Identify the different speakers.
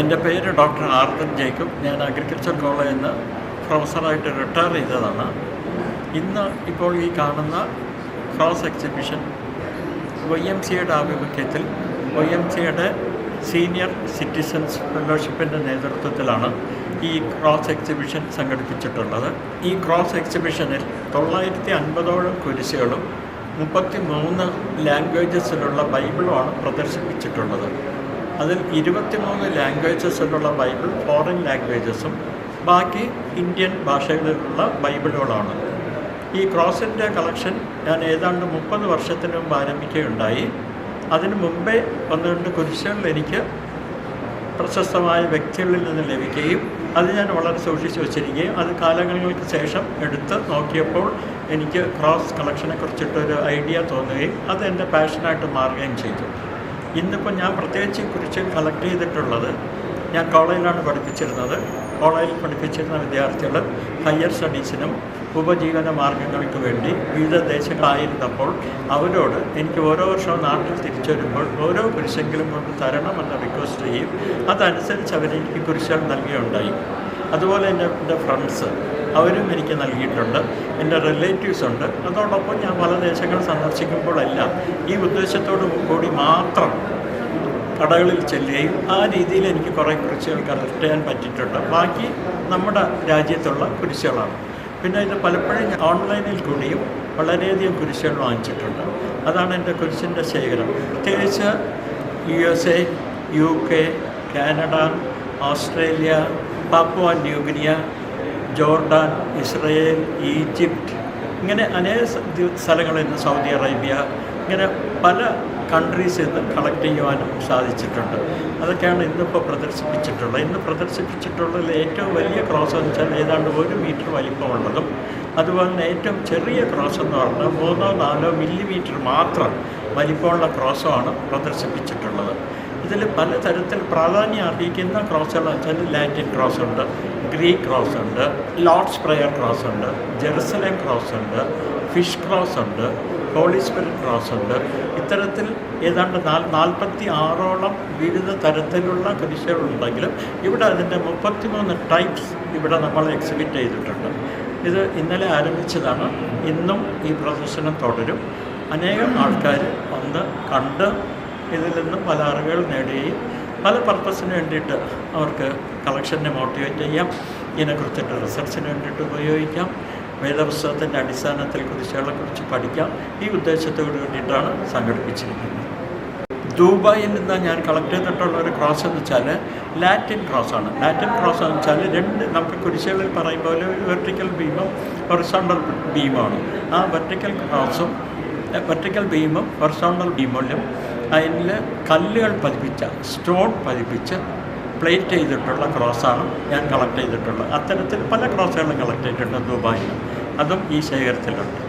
Speaker 1: എൻ്റെ പേര് doctor Arthur Jacob. ഞാൻ അഗ്രികൾച്ചർ കോളേജിൽ നിന്ന് പ്രൊഫസറായിട്ട് റിട്ടയർ ചെയ്തതാണ്. ഇന്ന് ഇപ്പോൾ ഈ കാണുന്ന ക്രോസ് എക്സിബിഷൻ YMCAയുടെ ആഭിമുഖ്യത്തിൽ YMCAയുടെ സീനിയർ സിറ്റിസൺസ് ഫെലോഷിപ്പിൻ്റെ നേതൃത്വത്തിലാണ് ഈ ക്രോസ് എക്സിബിഷൻ സംഘടിപ്പിച്ചിട്ടുള്ളത്. ഈ ക്രോസ് എക്സിബിഷനിൽ 950ഓളം കുരിശുകളും 33 ലാംഗ്വേജസിലുള്ള ബൈബിളുമാണ് പ്രദർശിപ്പിച്ചിട്ടുള്ളത്. അതിൽ 23 ലാംഗ്വേജസിലുള്ള ബൈബിൾ ഫോറിൻ ലാംഗ്വേജസും ബാക്കി ഇന്ത്യൻ ഭാഷകളിലുള്ള ബൈബിളുകളാണ്. ഈ ക്രോസിൻ്റെ കളക്ഷൻ ഞാൻ ഏതാണ്ട് 30 വർഷത്തിന് മുമ്പ് ആരംഭിക്കുകയുണ്ടായി. അതിനു മുമ്പേ 1-2 കുരിശുകൾ എനിക്ക് പ്രശസ്തമായ വ്യക്തികളിൽ നിന്ന് ലഭിക്കുകയും അത് ഞാൻ വളരെ സൂക്ഷിച്ചു വച്ചിരിക്കുകയും അത് കാലങ്ങൾക്ക് ശേഷം എടുത്ത് നോക്കിയപ്പോൾ എനിക്ക് ക്രോസ് കളക്ഷനെക്കുറിച്ചിട്ടൊരു ഐഡിയ തോന്നുകയും അത് എൻ്റെ പാഷനായിട്ട് മാറുകയും ചെയ്തു. ഇന്നിപ്പോൾ ഞാൻ പ്രത്യേകിച്ച് കുറിച്ച് കളക്ട് ചെയ്തിട്ടുള്ളത്, ഞാൻ കോളേജിലാണ് പഠിപ്പിച്ചിരുന്നത്. കോളേജിൽ പഠിപ്പിച്ചിരുന്ന വിദ്യാർത്ഥികൾ ഹയർ സ്റ്റഡീസിനും ഉപജീവന മാർഗങ്ങൾക്ക് വേണ്ടി വിവിധ ദേശങ്ങളായിരുന്നപ്പോൾ അവരോട് എനിക്ക് ഓരോ വർഷവും നാട്ടിൽ തിരിച്ചു വരുമ്പോൾ ഓരോ കുരിശെങ്കിലും കൊണ്ട് തരണമെന്ന് റിക്വസ്റ്റ് ചെയ്യും. അതനുസരിച്ച് അവരെനിക്ക് കുരിശുകൾ നൽകുകയുണ്ടായി. അതുപോലെ എൻ്റെ ഫ്രണ്ട്സ് അവരും എനിക്ക് നൽകിയിട്ടുണ്ട്. എൻ്റെ റിലേറ്റീവ്സ് ഉണ്ട്. അതോടൊപ്പം ഞാൻ പല ദേശങ്ങൾ സന്ദർശിക്കുമ്പോഴെല്ലാം ഈ ഉദ്ദേശത്തോടു കൂടി മാത്രം കടകളിൽ ചെല്ലുകയും ആ രീതിയിൽ എനിക്ക് കുറേ കുരിശുകൾ കളക്ട് ചെയ്യാൻ പറ്റിയിട്ടുണ്ട്. ബാക്കി നമ്മുടെ രാജ്യത്തുള്ള കുരിശുകളാണ്. പിന്നെ ഇത് പലപ്പോഴും ഓൺലൈനിൽ കൂടിയും വളരെയധികം കുരിശുകൾ വാങ്ങിച്ചിട്ടുണ്ട്. അതാണ് എൻ്റെ കുരിശിൻ്റെ ശേഖരം. പ്രത്യേകിച്ച് USA, UK, Canada, Australia, Papua New Guinea, Jordan, Israel, Egypt, ഇങ്ങനെ അനേക സ്ഥലങ്ങളിൽ നിന്ന്, സൗദി അറേബ്യ, ഇങ്ങനെ പല കൺട്രീസിൽ നിന്ന് കളക്ട് ചെയ്യുവാനും സാധിച്ചിട്ടുണ്ട്. അതൊക്കെയാണ് ഇന്നിപ്പോൾ പ്രദർശിപ്പിച്ചിട്ടുള്ളത്. ഇന്ന് പ്രദർശിപ്പിച്ചിട്ടുള്ളതിൽ ഏറ്റവും വലിയ ക്രോസ് എന്ന് വെച്ചാൽ ഏതാണ്ട് 1 മീറ്റർ വലിപ്പമുള്ളതും അതുപോലെ തന്നെ ഏറ്റവും ചെറിയ ക്രോസ് എന്ന് പറഞ്ഞാൽ 3-4 മില്ലിമീറ്റർ മാത്രം വലിപ്പമുള്ള ക്രോസുമാണ് പ്രദർശിപ്പിച്ചിട്ടുള്ളത്. ഇതിൽ പലതരത്തിൽ പ്രാധാന്യം അർഹിക്കുന്ന ക്രോസുകൾ വെച്ചാൽ ലാറ്റിൻ ക്രോസ് ഉണ്ട്, ഗ്രീക്ക് ക്രോസ് ഉണ്ട്, ലോർഡ്സ് പ്രയർ ക്രോസ് ഉണ്ട്, ജെറുസലേം ക്രോസ് ഉണ്ട്, ഫിഷ് ക്രോസ് ഉണ്ട്, ഹോളി സ്പിരിറ്റ് ക്രോസ് ഉണ്ട്. ഇത്തരത്തിൽ ഏതാണ്ട് 46ഓളം വിവിധ തരത്തിലുള്ള കുരിശുകളുണ്ടെങ്കിലും ഇവിടെ അതിൻ്റെ 33 ടൈപ്സ് ഇവിടെ നമ്മൾ എക്സിബിറ്റ് ചെയ്തിട്ടുണ്ട്. ഇത് ഇന്നലെ ആരംഭിച്ചതാണ്. ഇന്നും ഈ പ്രദർശനം തുടരും. അനേകം ആൾക്കാർ വന്ന് കണ്ട് ഇതിൽ നിന്നും പല അറിവുകൾ നേടുകയും പല പർപ്പസിന് വേണ്ടിയിട്ട് അവർക്ക് കളക്ഷനെ മോട്ടിവേറ്റ് ചെയ്യാം, ഇതിനെക്കുറിച്ചിട്ട് റിസർച്ചിന് വേണ്ടിയിട്ട് ഉപയോഗിക്കാം, വേദപുസ്തകത്തിൻ്റെ അടിസ്ഥാനത്തിൽ കുരിശുകളെക്കുറിച്ച് പഠിക്കാം. ഈ ഉദ്ദേശത്തോട് വേണ്ടിയിട്ടാണ് സംഘടിപ്പിച്ചിരിക്കുന്നത്. ദുബായിൽ നിന്ന് ഞാൻ കളക്ട് ചെയ്തിട്ടുള്ള ഒരു ക്രോസ് എന്ന് വെച്ചാൽ ലാറ്റിൻ ക്രോസാണ്. ലാറ്റിൻ ക്രോസ് എന്ന് വെച്ചാൽ 2 നമുക്ക് കുരിശുകളിൽ പറയുമ്പോൾ ഒരു വെർട്ടിക്കൽ ബീമും ഹൊറിസോണ്ടൽ ബീമാണ്. ആ വെർട്ടിക്കൽ ബീമും ഹൊറിസോണ്ടൽ ബീമിലും അതിൽ കല്ലുകൾ പതിപ്പിച്ച സ്റ്റോൺ പതിപ്പിച്ച് പ്ലേറ്റ് ചെയ്തിട്ടുള്ള ക്രോസാണ് ഞാൻ കളക്ട് ചെയ്തിട്ടുള്ളത്. അത്തരത്തിൽ പല ക്രോസുകളും കളക്ട് ചെയ്തിട്ടുണ്ട് ദുബായിൽ. അതും ഈ ശേഖരത്തിലുണ്ട്.